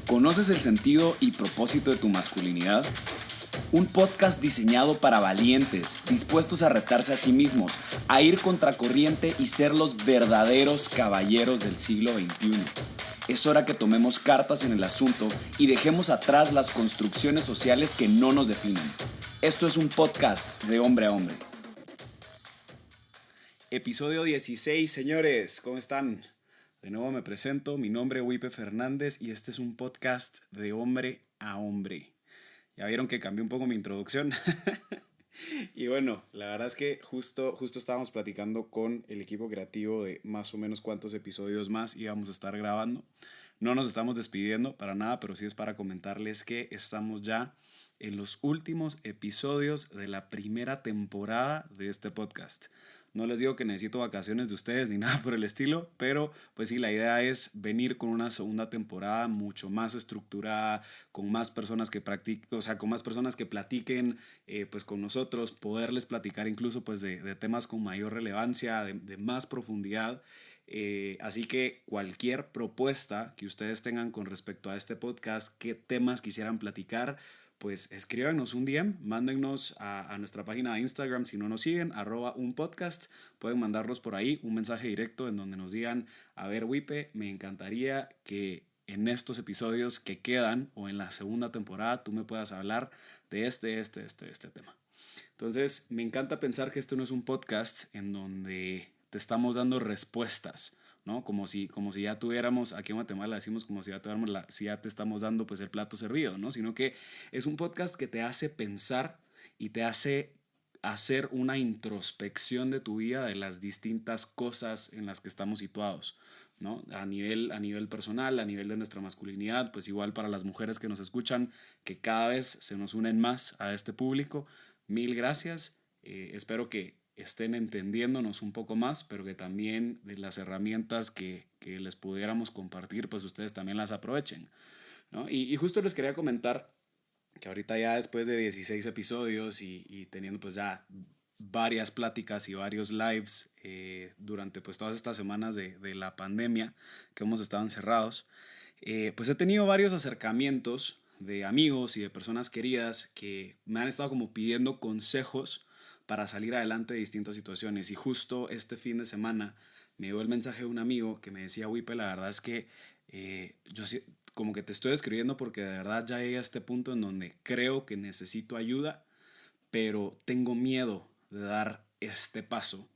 ¿Conoces el sentido y propósito de tu masculinidad? Un podcast diseñado para valientes, dispuestos a retarse a sí mismos, a ir contracorriente y ser los verdaderos caballeros del siglo XXI. Es hora que tomemos cartas en el asunto y dejemos atrás las construcciones sociales que no nos definen. Esto es un podcast de hombre a hombre. Episodio 16, señores, ¿cómo están? De nuevo me presento, mi nombre es Wipe Fernández y este es un podcast de hombre a hombre. Ya vieron que cambié un poco mi introducción. Y bueno, la verdad es que justo estábamos platicando con el equipo creativo de más o menos cuántos episodios más íbamos a estar grabando. No nos estamos despidiendo para nada, pero sí es para comentarles que estamos ya en los últimos episodios de la primera temporada de este podcast. No les digo que necesito vacaciones de ustedes ni nada por el estilo, pero pues sí, la idea es venir con una segunda temporada mucho más estructurada, con más personas que practiquen, o sea, con más personas que platiquen pues con nosotros, poderles platicar incluso pues de temas con mayor relevancia, de más profundidad. Así que cualquier propuesta que ustedes tengan con respecto a este podcast, qué temas quisieran platicar, pues escríbanos un DM, mándennos a nuestra página de Instagram si no nos siguen, @unpodcast, pueden mandarnos por ahí un mensaje directo en donde nos digan, a ver Wipe, me encantaría que en estos episodios que quedan o en la segunda temporada tú me puedas hablar de este tema. Entonces me encanta pensar que esto no es un podcast en donde te estamos dando respuestas, ¿no? Como si ya tuviéramos, aquí en Guatemala decimos como si si ya te estamos dando pues el plato servido, ¿no? Sino que es un podcast que te hace pensar y te hace hacer una introspección de tu vida, de las distintas cosas en las que estamos situados, ¿no? A nivel personal, a nivel de nuestra masculinidad, pues igual para las mujeres que nos escuchan, que cada vez se nos unen más a este público. Mil gracias. Espero que estén entendiéndonos un poco más, pero que también de las herramientas que les pudiéramos compartir, pues ustedes también las aprovechen, ¿no? Y justo les quería comentar que ahorita ya después de 16 episodios y teniendo pues ya varias pláticas y varios lives durante pues todas estas semanas de la pandemia que hemos estado encerrados, pues he tenido varios acercamientos de amigos y de personas queridas que me han estado como pidiendo consejos para salir adelante de distintas situaciones. Y justo este fin de semana me dio el mensaje de un amigo que me decía, Wipe, la verdad es que yo como que te estoy escribiendo porque de verdad ya llegué a este punto en donde creo que necesito ayuda, pero tengo miedo de dar este paso.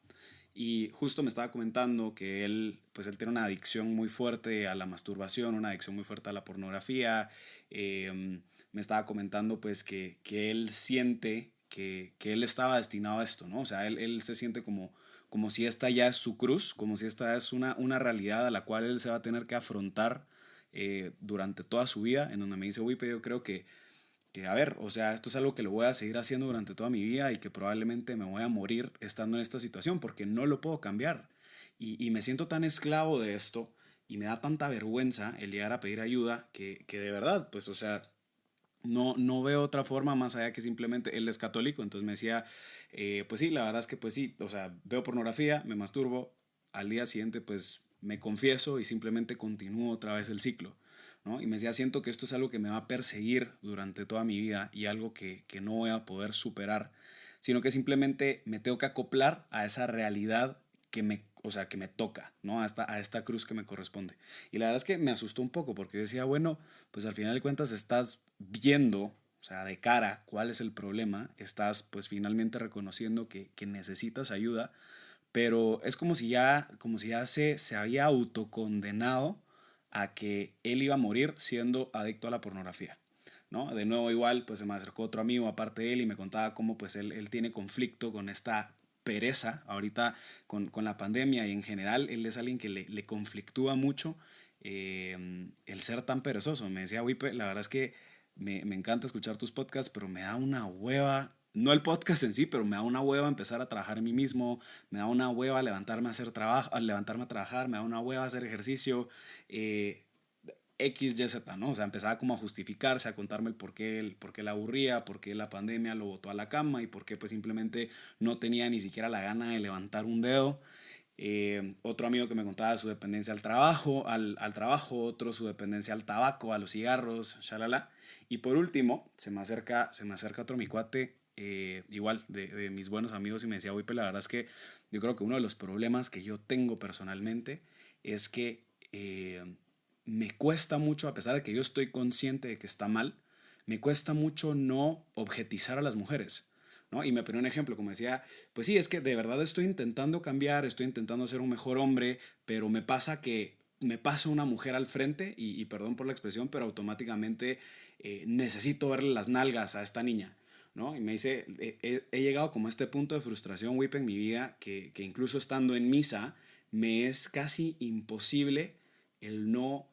Y justo me estaba comentando que él tiene una adicción muy fuerte a la masturbación, una adicción muy fuerte a la pornografía. Me estaba comentando pues que él siente que él estaba destinado a esto, ¿no? O sea, él se siente como si esta ya es su cruz, como si esta es una realidad a la cual él se va a tener que afrontar durante toda su vida, en donde me dice, uy, pero yo creo que, a ver, o sea, esto es algo que lo voy a seguir haciendo durante toda mi vida y que probablemente me voy a morir estando en esta situación porque no lo puedo cambiar. Y me siento tan esclavo de esto y me da tanta vergüenza el llegar a pedir ayuda que de verdad, pues, o sea, no veo otra forma más allá que simplemente él es católico, entonces me decía, pues sí, la verdad es que pues sí, o sea, veo pornografía, me masturbo, al día siguiente pues me confieso y simplemente continúo otra vez el ciclo, ¿no? Y me decía, siento que esto es algo que me va a perseguir durante toda mi vida y algo que no voy a poder superar, sino que simplemente me tengo que acoplar a esa realidad o sea, que me toca, ¿no? A esta cruz que me corresponde. Y la verdad es que me asustó un poco porque decía, bueno, pues al final de cuentas estás viendo, o sea, de cara cuál es el problema, estás pues finalmente reconociendo que necesitas ayuda, pero es como si ya se había autocondenado a que él iba a morir siendo adicto a la pornografía, ¿no? De nuevo igual, pues se me acercó otro amigo aparte de él y me contaba cómo pues él tiene conflicto con esta pereza ahorita con la pandemia y en general él es alguien que le conflictúa mucho el ser tan perezoso. Me decía, Wipe, la verdad es que me encanta escuchar tus podcasts, pero me da una hueva, no el podcast en sí, pero me da una hueva empezar a trabajar en mí mismo, me da una hueva levantarme a hacer trabajo, levantarme a trabajar, me da una hueva hacer ejercicio, X, Y, Z, ¿no? O sea, empezaba como a justificarse, a contarme el por qué la aburría, por qué la pandemia lo botó a la cama y por qué pues simplemente no tenía ni siquiera la gana de levantar un dedo. Otro amigo que me contaba su dependencia al trabajo, otro su dependencia al tabaco, a los cigarros, shalala. Y por último, se me acerca otro mi cuate, igual de mis buenos amigos, y me decía, uy, pero la verdad es que yo creo que uno de los problemas que yo tengo personalmente es que me cuesta mucho, a pesar de que yo estoy consciente de que está mal, me cuesta mucho no objetizar a las mujeres. ¿No? Y me ponía un ejemplo, como decía, pues sí, es que de verdad estoy intentando cambiar, estoy intentando ser un mejor hombre, pero me pasa que me pasa una mujer al frente y perdón por la expresión, pero automáticamente necesito verle las nalgas a esta niña. ¿No? Y me dice, he llegado como a este punto de frustración, Whip, en mi vida, que incluso estando en misa, me es casi imposible el no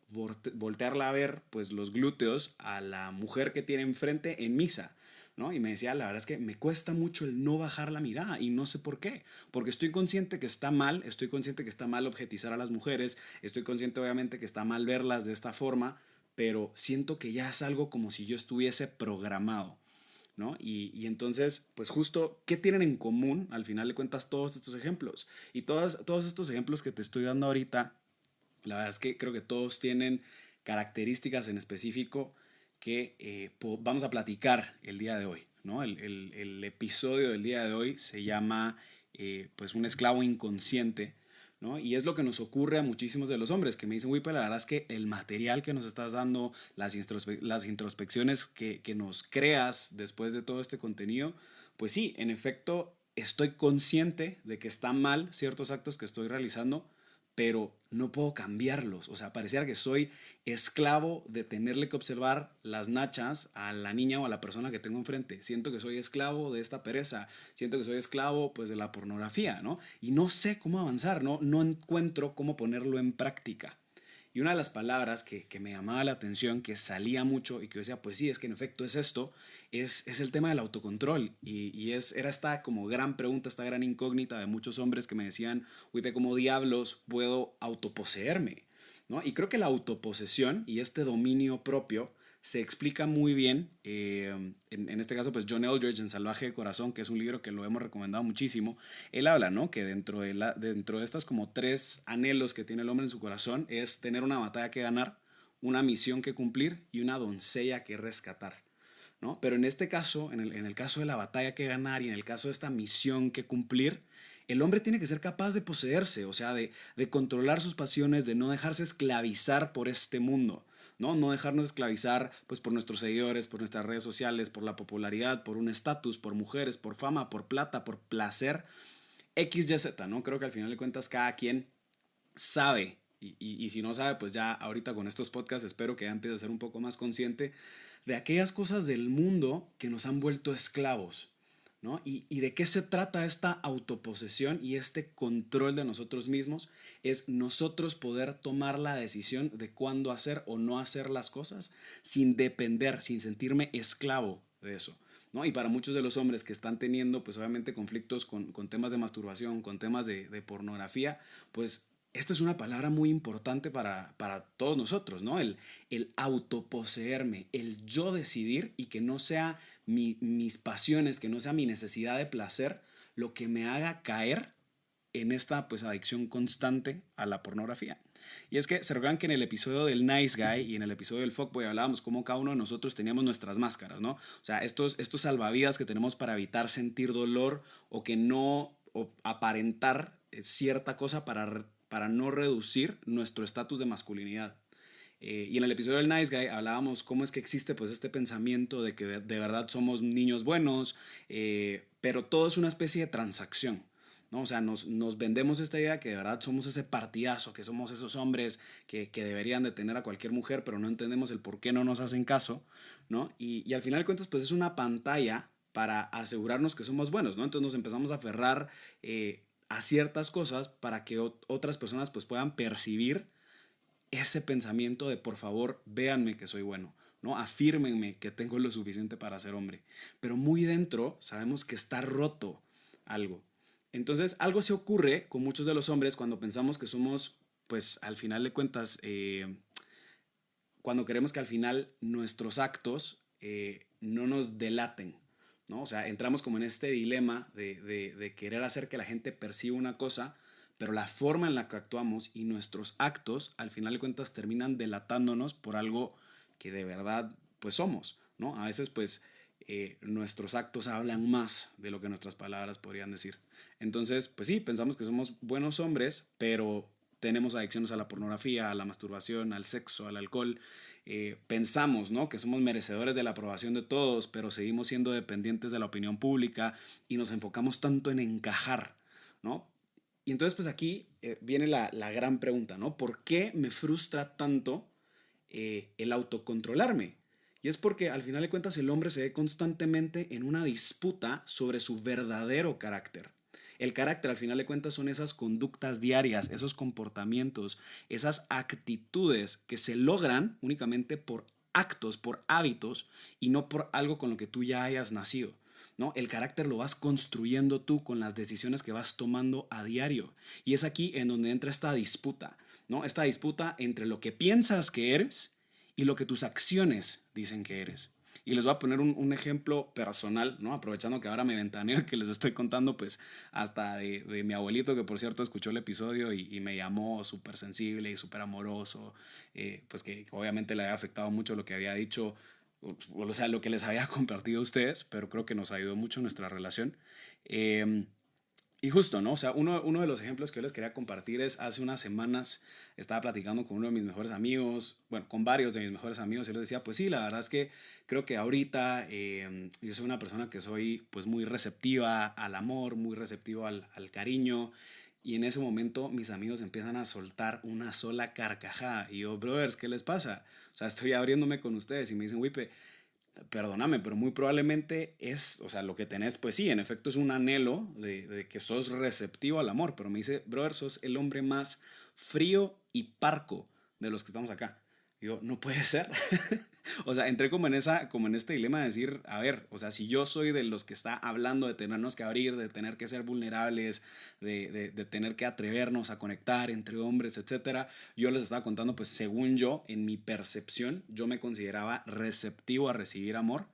voltearla a ver pues los glúteos a la mujer que tiene enfrente en misa. ¿No? Y me decía, la verdad es que me cuesta mucho el no bajar la mirada y no sé por qué, porque estoy consciente que está mal, estoy consciente que está mal objetizar a las mujeres, estoy consciente obviamente que está mal verlas de esta forma, pero siento que ya es algo como si yo estuviese programado. ¿No? Y entonces, pues justo, ¿qué tienen en común al final de cuentas todos estos ejemplos? Y todos estos ejemplos que te estoy dando ahorita, la verdad es que creo que todos tienen características en específico que vamos a platicar el día de hoy. ¿No? El episodio del día de hoy se llama pues un esclavo inconsciente. ¿No? Y es lo que nos ocurre a muchísimos de los hombres que me dicen, uy, pero la verdad es que el material que nos estás dando, las introspecciones que nos creas después de todo este contenido, pues sí, en efecto, estoy consciente de que están mal ciertos actos que estoy realizando, pero no puedo cambiarlos. O sea, pareciera que soy esclavo de tenerle que observar las nachas a la niña o a la persona que tengo enfrente. Siento que soy esclavo de esta pereza, siento que soy esclavo pues de la pornografía, ¿no? Y no sé cómo avanzar, no encuentro cómo ponerlo en práctica. Y una de las palabras que me llamaba la atención, que salía mucho y que yo decía, pues sí, es que en efecto es esto, es el tema del autocontrol. Era esta como gran pregunta, esta gran incógnita de muchos hombres que me decían, uy, ¿cómo diablos puedo autoposeerme? ¿No? Y creo que la autoposesión y este dominio propio se explica muy bien, en este caso pues John Eldredge en Salvaje de Corazón, que es un libro que lo hemos recomendado muchísimo. Él habla, ¿no? Que dentro de estas como tres anhelos que tiene el hombre en su corazón es tener una batalla que ganar, una misión que cumplir y una doncella que rescatar. ¿No? Pero en este caso, en el caso de la batalla que ganar y en el caso de esta misión que cumplir, el hombre tiene que ser capaz de poseerse, o sea, de controlar sus pasiones, de no dejarse esclavizar por este mundo, ¿no? No dejarnos esclavizar pues, por nuestros seguidores, por nuestras redes sociales, por la popularidad, por un estatus, por mujeres, por fama, por plata, por placer, X, Y, Z, ¿no? Creo que al final de cuentas cada quien sabe, y si no sabe, pues ya ahorita con estos podcasts espero que ya empiece a ser un poco más consciente de aquellas cosas del mundo que nos han vuelto esclavos. ¿No? Y de qué se trata esta autoposesión y este control de nosotros mismos, es nosotros poder tomar la decisión de cuándo hacer o no hacer las cosas sin depender, sin sentirme esclavo de eso. ¿No? Y para muchos de los hombres que están teniendo, pues obviamente conflictos con temas de masturbación, con temas de pornografía, pues esta es una palabra muy importante para todos nosotros, ¿no? El autoposeerme, el yo decidir y que no sea mis pasiones, que no sea mi necesidad de placer lo que me haga caer en esta pues adicción constante a la pornografía. Y es que se recuerdan que en el episodio del Nice Guy y en el episodio del Fuckboy hablábamos cómo cada uno de nosotros teníamos nuestras máscaras, ¿no? O sea, estos salvavidas que tenemos para evitar sentir dolor o que no o aparentar cierta cosa para no reducir nuestro estatus de masculinidad. Y en el episodio del Nice Guy hablábamos cómo es que existe pues este pensamiento de que de verdad somos niños buenos, pero todo es una especie de transacción. ¿No? O sea, nos vendemos esta idea que de verdad somos ese partidazo, que somos esos hombres que deberían de tener a cualquier mujer, pero no entendemos el por qué no nos hacen caso, ¿no? Y al final de cuentas, pues es una pantalla para asegurarnos que somos buenos, ¿no? Entonces nos empezamos a aferrar a ciertas cosas para que otras personas pues puedan percibir ese pensamiento de por favor, véanme que soy bueno, ¿no? Afírmenme que tengo lo suficiente para ser hombre. Pero muy dentro sabemos que está roto algo. Entonces, algo se ocurre con muchos de los hombres cuando pensamos que somos, pues al final de cuentas, cuando queremos que al final nuestros actos no nos delaten, ¿no? O sea, entramos como en este dilema de querer hacer que la gente perciba una cosa, pero la forma en la que actuamos y nuestros actos, al final de cuentas, terminan delatándonos por algo que de verdad, pues somos, ¿no? A veces, pues, nuestros actos hablan más de lo que nuestras palabras podrían decir. Entonces, pues sí, pensamos que somos buenos hombres, pero tenemos adicciones a la pornografía, a la masturbación, al sexo, al alcohol. Pensamos, ¿no?, que somos merecedores de la aprobación de todos, pero seguimos siendo dependientes de la opinión pública y nos enfocamos tanto en encajar, ¿no? Y entonces, pues aquí viene la gran pregunta, ¿no? ¿Por qué me frustra tanto el autocontrolarme? Y es porque al final de cuentas el hombre se ve constantemente en una disputa sobre su verdadero carácter. El carácter al final de cuentas son esas conductas diarias, esos comportamientos, esas actitudes que se logran únicamente por actos, por hábitos y no por algo con lo que tú ya hayas nacido. ¿No? El carácter lo vas construyendo tú con las decisiones que vas tomando a diario. Y es aquí en donde entra esta disputa, ¿no? Esta disputa entre lo que piensas que eres y lo que tus acciones dicen que eres. Y les voy a poner un ejemplo personal, ¿no? Aprovechando que ahora me ventaneo que les estoy contando, pues, hasta de mi abuelito, que por cierto escuchó el episodio y me llamó súper sensible y súper amoroso, pues que obviamente le había afectado mucho lo que había dicho, o sea, lo que les había compartido a ustedes, pero creo que nos ayudó mucho en nuestra relación. Eh, y justo, ¿no? O sea, uno de los ejemplos que yo les quería compartir es hace unas semanas estaba platicando con uno de mis mejores amigos, bueno, con varios de mis mejores amigos, y les decía, pues sí, la verdad es que creo que ahorita yo soy una persona que soy pues muy receptiva al amor, muy receptivo al cariño, y en ese momento mis amigos empiezan a soltar una sola carcajada, y yo, brothers, ¿qué les pasa? O sea, estoy abriéndome con ustedes y me dicen, Wipe, perdóname, pero muy probablemente es, o sea, lo que tenés, pues sí, en efecto es un anhelo de que sos receptivo al amor, pero me dice, brother, sos el hombre más frío y parco de los que estamos acá. Y yo, no puede ser. O sea, entré como en este dilema de decir, a ver, o sea, si yo soy de los que está hablando de tenernos que abrir, de tener que ser vulnerables, de tener que atrevernos a conectar entre hombres, etcétera, yo les estaba contando, pues según yo, en mi percepción, yo me consideraba receptivo a recibir amor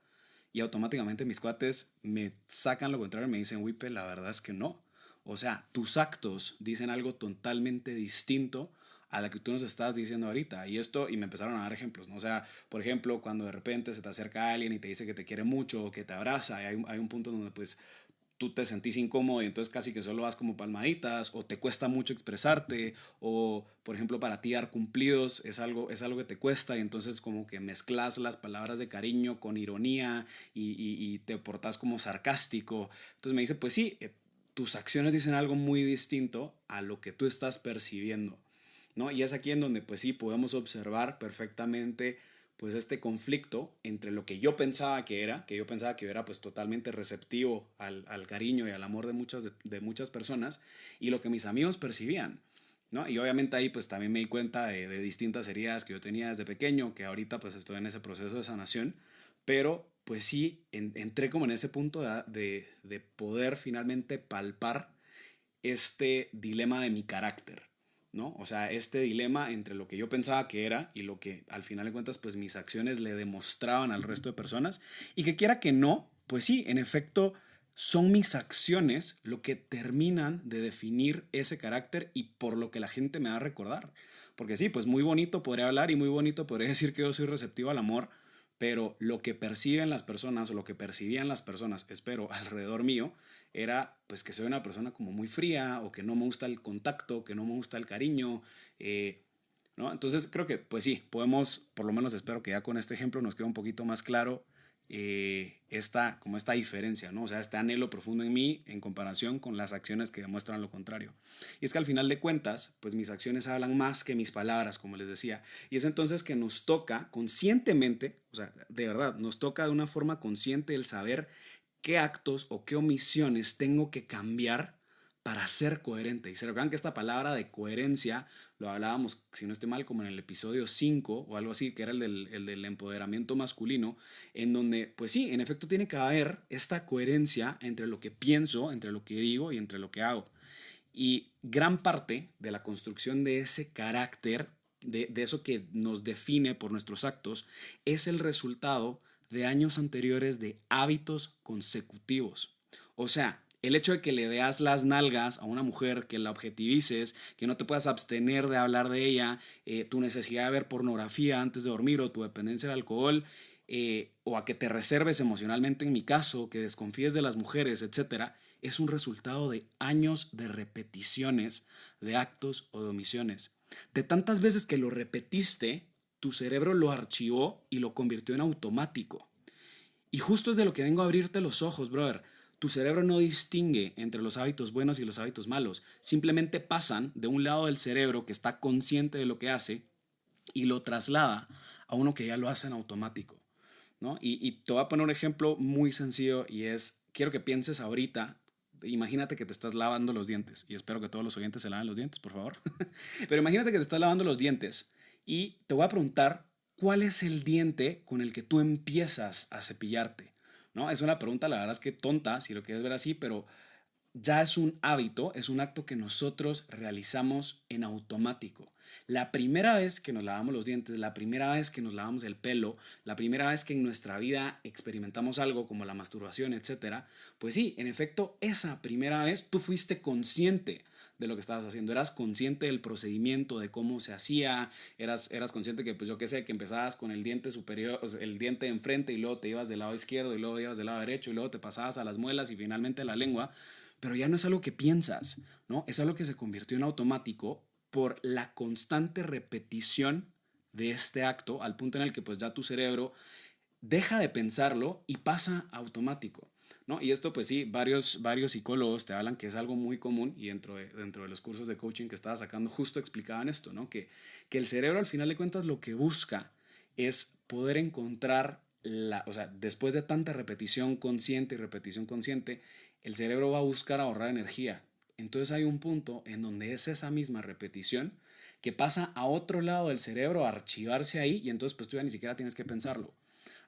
y automáticamente mis cuates me sacan lo contrario y me dicen, Wipe, la verdad es que no. O sea, tus actos dicen algo totalmente distinto a la que tú nos estás diciendo ahorita. Y esto, y me empezaron a dar ejemplos, ¿no? O sea, por ejemplo, cuando de repente se te acerca alguien y te dice que te quiere mucho o que te abraza, y hay un punto donde pues tú te sentís incómodo y entonces casi que solo vas como palmaditas o te cuesta mucho expresarte o por ejemplo para ti dar cumplidos es algo que te cuesta y entonces como que mezclas las palabras de cariño con ironía y te portas como sarcástico. Entonces me dice, pues sí, tus acciones dicen algo muy distinto a lo que tú estás percibiendo, ¿no? Y es aquí en donde pues sí podemos observar perfectamente pues este conflicto entre lo que yo pensaba que yo pensaba que yo era pues totalmente receptivo al cariño y al amor de muchas personas y lo que mis amigos percibían, ¿no? Y obviamente ahí pues también me di cuenta de distintas heridas que yo tenía desde pequeño, que ahorita pues estoy en ese proceso de sanación, pero pues sí entré como en ese punto de poder finalmente palpar este dilema de mi carácter, ¿no? O sea, este dilema entre lo que yo pensaba que era y lo que al final de cuentas pues mis acciones le demostraban al resto de personas y que quiera que no, pues sí, en efecto son mis acciones lo que terminan de definir ese carácter y por lo que la gente me va a recordar. Porque sí, pues muy bonito podría hablar y muy bonito podría decir que yo soy receptivo al amor, pero lo que perciben las personas o lo que percibían las personas, espero, alrededor mío, era pues que soy una persona como muy fría o que no me gusta el contacto, que no me gusta el cariño, ¿no? Entonces creo que pues sí, podemos, por lo menos espero que ya con este ejemplo nos quede un poquito más claro como esta diferencia, ¿no? O sea, este anhelo profundo en mí en comparación con las acciones que demuestran lo contrario. Y es que al final de cuentas, pues mis acciones hablan más que mis palabras, como les decía. Y es entonces que nos toca conscientemente, o sea, de verdad, nos toca de una forma consciente el saber qué actos o qué omisiones tengo que cambiar para ser coherente. Y se recuerdan que esta palabra de coherencia lo hablábamos, si no estoy mal, como en el episodio 5 o algo así, que era el del empoderamiento masculino, en donde, pues sí, en efecto tiene que haber esta coherencia entre lo que pienso, entre lo que digo y entre lo que hago. Y gran parte de la construcción de ese carácter, de eso que nos define por nuestros actos, es el resultado de años anteriores de hábitos consecutivos. O sea, El hecho de que le veas las nalgas a una mujer, que la objetivices, que no te puedas abstener de hablar de ella, tu necesidad de ver pornografía antes de dormir o tu dependencia del alcohol, o a que te reserves emocionalmente en mi caso, que desconfíes de las mujeres, etcétera, es un resultado de años de repeticiones de actos o de omisiones. De tantas veces que lo repetiste, tu cerebro lo archivó y lo convirtió en automático. Y justo es de lo que vengo a abrirte los ojos, brother. Tu cerebro no distingue entre los hábitos buenos y los hábitos malos. Simplemente pasan de un lado del cerebro que está consciente de lo que hace y lo traslada a uno que ya lo hace en automático, ¿no? Y te voy a poner un ejemplo muy sencillo y es, quiero que pienses ahorita, imagínate que te estás lavando los dientes, y espero que todos los oyentes se laven los dientes, por favor, pero imagínate que te estás lavando los dientes y te voy a preguntar cuál es el diente con el que tú empiezas a cepillarte, ¿no? Es una pregunta, la verdad es que tonta, si lo quieres ver así, pero ya es un hábito, es un acto que nosotros realizamos en automático. La primera vez que nos lavamos los dientes, la primera vez que nos lavamos el pelo, la primera vez que en nuestra vida experimentamos algo como la masturbación, etcétera, pues sí, en efecto, esa primera vez tú fuiste consciente de lo que estabas haciendo, eras consciente del procedimiento, de cómo se hacía, eras consciente que, pues yo qué sé, que empezabas con el diente superior, o sea, el diente de enfrente y luego te ibas del lado izquierdo y luego ibas del lado derecho y luego te pasabas a las muelas y finalmente a la lengua, pero ya no es algo que piensas, ¿no? Es algo que se convirtió en automático por la constante repetición de este acto, al punto en el que pues ya tu cerebro deja de pensarlo y pasa a automático, ¿no? Y esto pues sí, varios psicólogos te hablan que es algo muy común, y dentro de los cursos de coaching que estaba sacando justo explicaban esto, ¿no? Que el cerebro al final de cuentas lo que busca es poder encontrar o sea, después de tanta repetición consciente y repetición consciente, el cerebro va a buscar ahorrar energía. Entonces hay un punto en donde es esa misma repetición que pasa a otro lado del cerebro a archivarse ahí, y entonces pues tú ya ni siquiera tienes que pensarlo,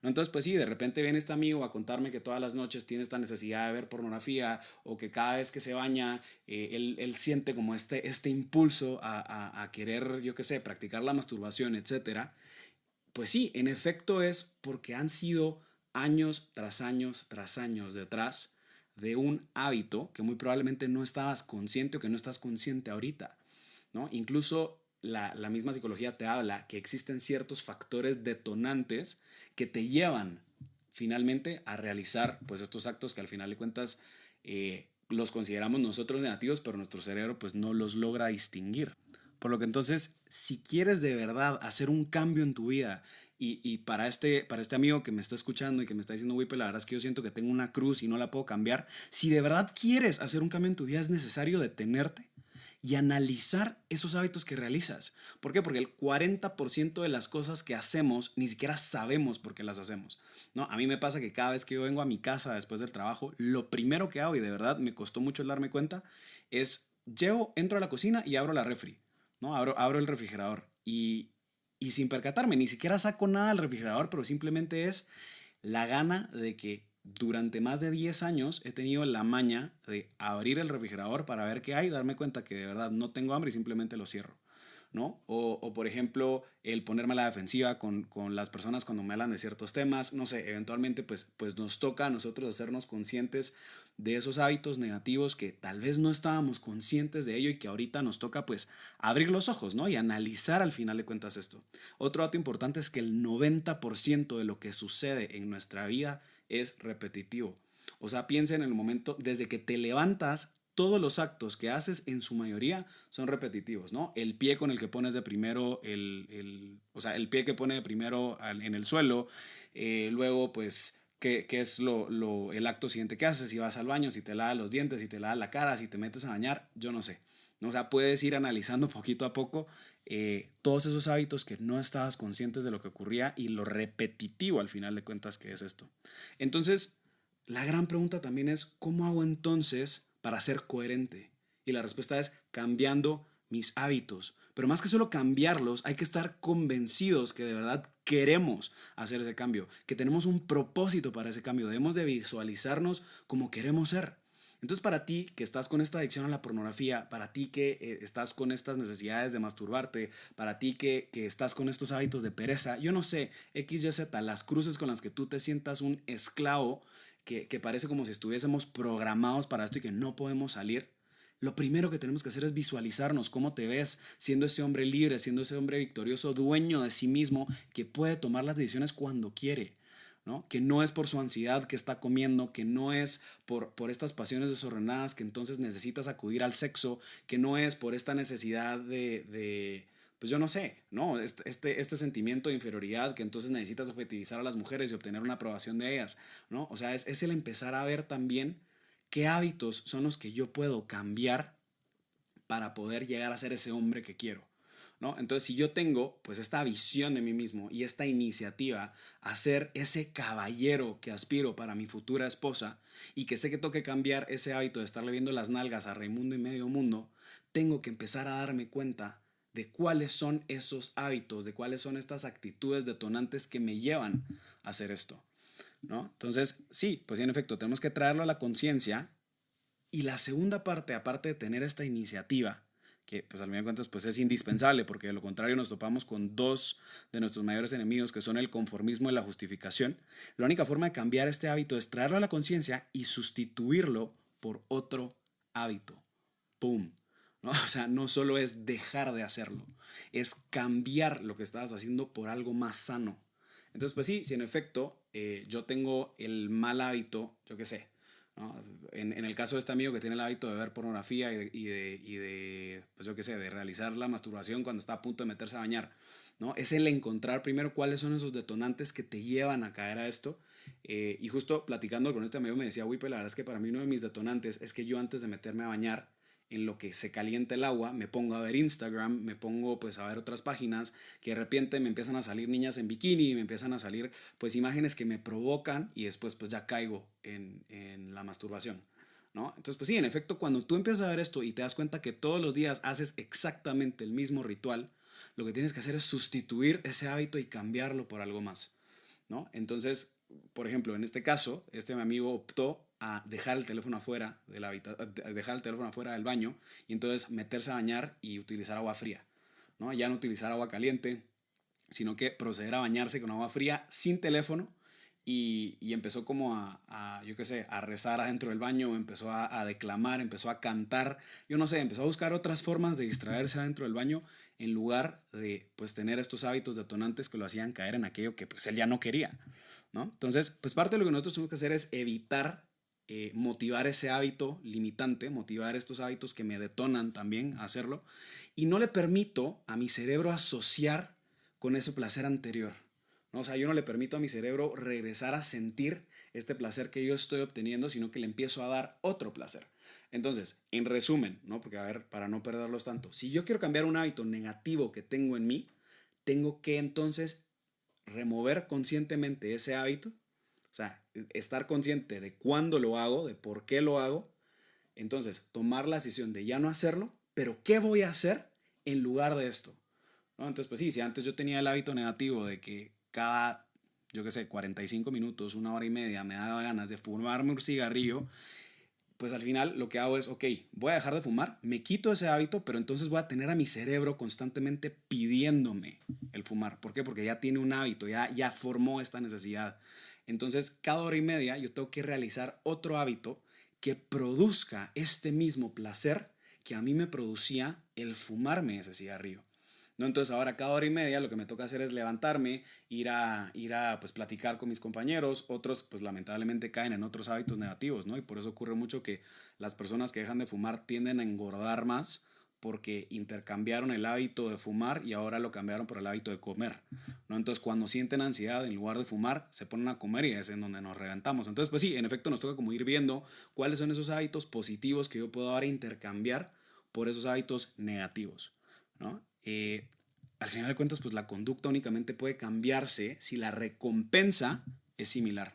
¿no? Entonces, pues sí, de repente viene este amigo a contarme que todas las noches tiene esta necesidad de ver pornografía, o que cada vez que se baña, él siente como este impulso a querer, yo qué sé, practicar la masturbación, etcétera. Pues sí, en efecto es porque han sido años tras años tras años detrás de un hábito que muy probablemente no estabas consciente o que no estás consciente ahorita, ¿no? Incluso la misma psicología te habla que existen ciertos factores detonantes que te llevan finalmente a realizar pues estos actos que al final de cuentas los consideramos nosotros negativos, pero nuestro cerebro pues no los logra distinguir. Por lo que entonces, si quieres de verdad hacer un cambio en tu vida, y para este amigo que me está escuchando y que me está diciendo, Wipe, la verdad es que yo siento que tengo una cruz y no la puedo cambiar, si de verdad quieres hacer un cambio en tu vida, es necesario detenerte y analizar esos hábitos que realizas. ¿Por qué? Porque el 40% de las cosas que hacemos ni siquiera sabemos por qué las hacemos, ¿no? A mí me pasa que cada vez que yo vengo a mi casa después del trabajo, lo primero que hago, y de verdad me costó mucho el darme cuenta, es llego, entro a la cocina y abro la refri, ¿no? Abro el refrigerador y sin percatarme, ni siquiera saco nada del refrigerador, pero simplemente es la gana de que durante más de 10 años he tenido la maña de abrir el refrigerador para ver qué hay, darme cuenta que de verdad no tengo hambre y simplemente lo cierro, ¿no? Por ejemplo, el ponerme a la defensiva con las personas cuando me hablan de ciertos temas, no sé, eventualmente pues nos toca a nosotros hacernos conscientes de esos hábitos negativos que tal vez no estábamos conscientes de ello y que ahorita nos toca pues abrir los ojos, ¿no? Y analizar al final de cuentas esto. Otro dato importante es que el 90% de lo que sucede en nuestra vida es repetitivo. O sea, piensa en el momento desde que te levantas, todos los actos que haces en su mayoría son repetitivos, ¿no? El pie con el que pones de primero, o sea, el pie que pone de primero en el suelo, luego pues qué es el acto siguiente que haces, si vas al baño, si te lavas los dientes, si te lavas la cara, si te metes a bañar, yo no sé, ¿no? O sea, puedes ir analizando poquito a poco todos esos hábitos que no estabas conscientes de lo que ocurría y lo repetitivo al final de cuentas que es esto. Entonces, la gran pregunta también es, ¿cómo hago entonces para ser coherente? Y la respuesta es cambiando mis hábitos. Pero más que solo cambiarlos, hay que estar convencidos que de verdad queremos hacer ese cambio, que tenemos un propósito para ese cambio. Debemos de visualizarnos como queremos ser. Entonces, para ti que estás con esta adicción a la pornografía, para ti que estás con estas necesidades de masturbarte, para ti que estás con estos hábitos de pereza, yo no sé, X, Y, Z, las cruces con las que tú te sientas un esclavo, que parece como si estuviésemos programados para esto y que no podemos salir, lo primero que tenemos que hacer es visualizarnos cómo te ves siendo ese hombre libre, siendo ese hombre victorioso, dueño de sí mismo, que puede tomar las decisiones cuando quiere, ¿no? Que no es por su ansiedad que está comiendo, que no es por estas pasiones desordenadas que entonces necesitas acudir al sexo, que no es por esta necesidad pues yo no sé, ¿no? Este sentimiento de inferioridad que entonces necesitas objetivizar a las mujeres y obtener una aprobación de ellas, ¿no? O sea, es el empezar a ver también qué hábitos son los que yo puedo cambiar para poder llegar a ser ese hombre que quiero, ¿no? Entonces, si yo tengo pues esta visión de mí mismo y esta iniciativa a ser ese caballero que aspiro para mi futura esposa y que sé que tengo que cambiar ese hábito de estarle viendo las nalgas a Raimundo y medio mundo, tengo que empezar a darme cuenta de cuáles son esos hábitos, de cuáles son estas actitudes detonantes que me llevan a hacer esto, ¿no? Entonces, sí, pues sí, en efecto, tenemos que traerlo a la conciencia. Y la segunda parte, aparte de tener esta iniciativa, que pues al final de cuentas pues es indispensable, porque de lo contrario nos topamos con dos de nuestros mayores enemigos, que son el conformismo y la justificación. La única forma de cambiar este hábito es traerlo a la conciencia y sustituirlo por otro hábito. ¡Pum! ¿No? O sea, no solo es dejar de hacerlo, es cambiar lo que estabas haciendo por algo más sano. Entonces, pues sí, si en efecto yo tengo el mal hábito, yo qué sé, ¿no? En el caso de este amigo que tiene el hábito de ver pornografía pues yo qué sé, de realizar la masturbación cuando está a punto de meterse a bañar, ¿no? Es el encontrar primero cuáles son esos detonantes que te llevan a caer a esto. Y justo platicando con este amigo me decía, Wipe, la verdad es que para mí uno de mis detonantes es que yo antes de meterme a bañar, en lo que se calienta el agua, me pongo a ver Instagram, me pongo pues a ver otras páginas, que de repente me empiezan a salir niñas en bikini, me empiezan a salir pues imágenes que me provocan y después pues ya caigo en la masturbación, ¿no? Entonces pues sí, en efecto, cuando tú empiezas a ver esto y te das cuenta que todos los días haces exactamente el mismo ritual, lo que tienes que hacer es sustituir ese hábito y cambiarlo por algo más, ¿no? Entonces, por ejemplo, en este caso, este mi amigo optó a dejar el teléfono afuera dejar el teléfono afuera del baño y entonces meterse a bañar y utilizar agua fría, ¿no? Ya no utilizar agua caliente, sino que proceder a bañarse con agua fría sin teléfono y empezó como yo qué sé, a rezar adentro del baño, empezó a declamar, empezó a cantar, yo no sé, empezó a buscar otras formas de distraerse adentro del baño en lugar de pues tener estos hábitos detonantes que lo hacían caer en aquello que pues él ya no quería, ¿no? Entonces, pues parte de lo que nosotros tenemos que hacer es evitar motivar ese hábito limitante, motivar estos hábitos que me detonan también a hacerlo y no le permito a mi cerebro asociar con ese placer anterior, ¿no? O sea, yo no le permito a mi cerebro regresar a sentir este placer que yo estoy obteniendo, sino que le empiezo a dar otro placer. Entonces, en resumen, ¿no? Porque a ver, para no perderlos tanto, si yo quiero cambiar un hábito negativo que tengo en mí, tengo que entonces remover conscientemente ese hábito, o sea, estar consciente de cuándo lo hago, de por qué lo hago, entonces tomar la decisión de ya no hacerlo, pero ¿qué voy a hacer en lugar de esto? ¿No? Entonces, pues sí, si antes yo tenía el hábito negativo de que cada, yo qué sé, 45 minutos, una hora y media me daba ganas de fumarme un cigarrillo, pues al final lo que hago es, ok, voy a dejar de fumar, me quito ese hábito, pero entonces voy a tener a mi cerebro constantemente pidiéndome el fumar. ¿Por qué? Porque ya tiene un hábito, ya formó esta necesidad. Entonces, cada hora y media yo tengo que realizar otro hábito que produzca este mismo placer que a mí me producía el fumarme ese cigarrillo. ¿No? Entonces ahora cada hora y media lo que me toca hacer es levantarme, ir a pues platicar con mis compañeros, otros pues lamentablemente caen en otros hábitos negativos, ¿no? Y por eso ocurre mucho que las personas que dejan de fumar tienden a engordar más porque intercambiaron el hábito de fumar y ahora lo cambiaron por el hábito de comer, ¿no? Entonces cuando sienten ansiedad en lugar de fumar se ponen a comer y es en donde nos reventamos. Entonces pues sí, en efecto nos toca como ir viendo cuáles son esos hábitos positivos que yo puedo ahora intercambiar por esos hábitos negativos, ¿no? Al final de cuentas, pues la conducta únicamente puede cambiarse si la recompensa es similar.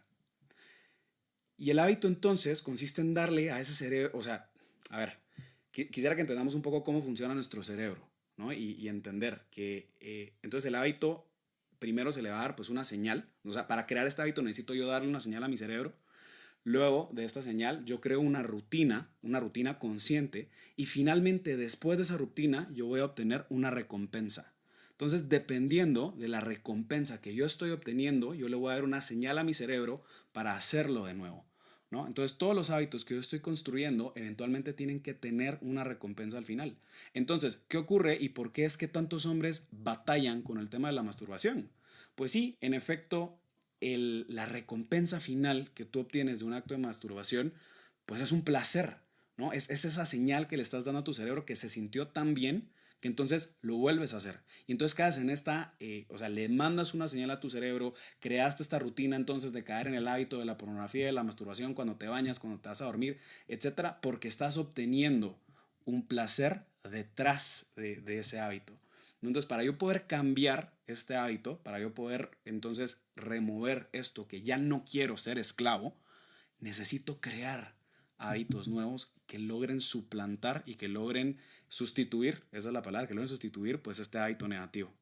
Y el hábito entonces consiste en darle a ese cerebro, o sea, a ver, quisiera que entendamos un poco cómo funciona nuestro cerebro, ¿no? Y entender que entonces el hábito primero se le va a dar pues una señal, o sea, para crear este hábito necesito yo darle una señal a mi cerebro. Luego de esta señal, yo creo una rutina consciente, y finalmente después de esa rutina, yo voy a obtener una recompensa. Entonces, dependiendo de la recompensa que yo estoy obteniendo, yo le voy a dar una señal a mi cerebro para hacerlo de nuevo. ¿no? Entonces todos los hábitos que yo estoy construyendo eventualmente tienen que tener una recompensa al final. Entonces, ¿qué ocurre y por qué es que tantos hombres batallan con el tema de la masturbación? Pues sí, en efecto, la recompensa final que tú obtienes de un acto de masturbación, pues es un placer, ¿no? Es esa señal que le estás dando a tu cerebro que se sintió tan bien que entonces lo vuelves a hacer. Y entonces caes en esta, o sea, le mandas una señal a tu cerebro, creaste esta rutina entonces de caer en el hábito de la pornografía, de la masturbación, cuando te bañas, cuando te vas a dormir, etcétera, porque estás obteniendo un placer detrás de ese hábito. Entonces, para yo poder cambiar este hábito, para yo poder entonces remover esto que ya no quiero ser esclavo, necesito crear hábitos nuevos que logren suplantar y que logren sustituir, esa es la palabra, que logren sustituir pues este hábito negativo.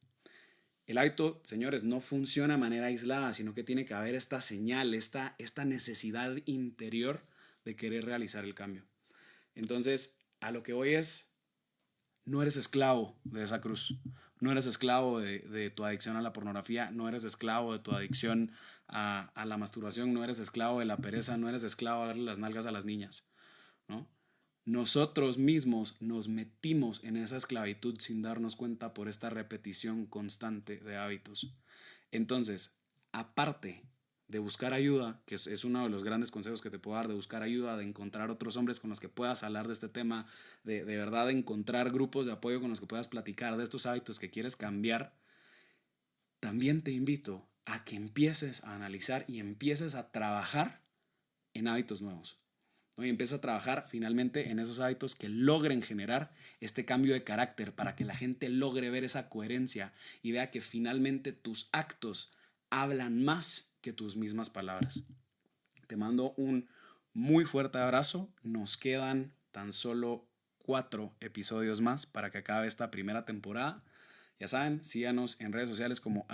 El hábito, señores, no funciona de manera aislada, sino que tiene que haber esta señal, esta necesidad interior de querer realizar el cambio. Entonces, a lo que voy es, no eres esclavo de esa cruz, no eres esclavo de tu adicción a la pornografía, no eres esclavo de tu adicción a la masturbación, no eres esclavo de la pereza, no eres esclavo de darle las nalgas a las niñas, ¿no? Nosotros mismos nos metimos en esa esclavitud sin darnos cuenta por esta repetición constante de hábitos. Entonces, aparte de buscar ayuda, que es uno de los grandes consejos que te puedo dar, de buscar ayuda, de encontrar otros hombres con los que puedas hablar de este tema, de verdad de encontrar grupos de apoyo con los que puedas platicar de estos hábitos que quieres cambiar, también te invito a que empieces a analizar y empieces a trabajar en hábitos nuevos, ¿no? Y empieces a trabajar finalmente en esos hábitos que logren generar este cambio de carácter para que la gente logre ver esa coherencia y vea que finalmente tus actos hablan más que tus mismas palabras. Te mando un muy fuerte abrazo. Nos quedan tan solo 4 episodios más para que acabe esta primera temporada. Ya saben, síganos en redes sociales como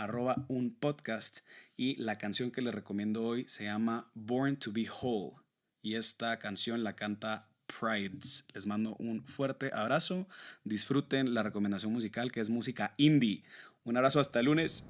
@unpodcast y la canción que les recomiendo hoy se llama Born to be Whole y esta canción la canta Prides. Les mando un fuerte abrazo. Disfruten la recomendación musical que es música indie. Un abrazo hasta el lunes.